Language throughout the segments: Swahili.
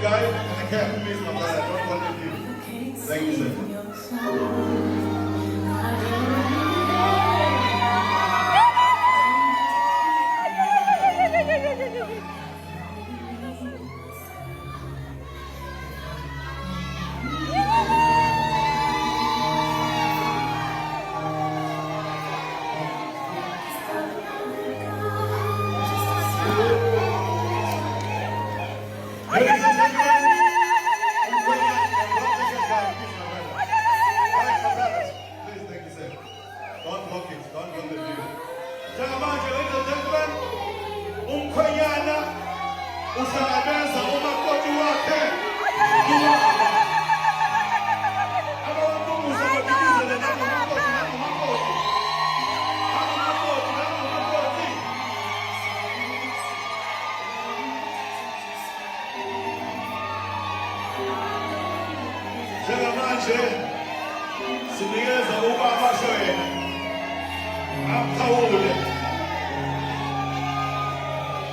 guy in the camp, please, my brother. I don't want to leave. Thank you, sir. Ladies and gentlemen, please, thank you, sir. Don't block it. Don't block the view. Jamani, ladies and gentlemen, Umkhwenyana uhlangabeza umakoti wakhe. Abawubuza badikizele nangomakoti. Njengamanje sinikeza ubaba shoyena aphawule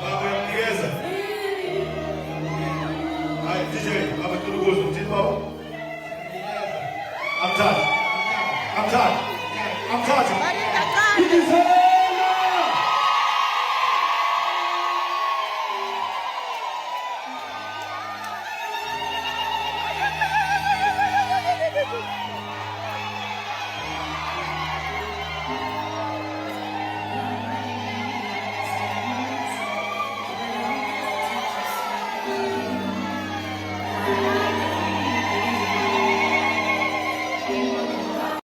baba yamnikeza. Hayi DJ, baba tulukuzo mthini bawo.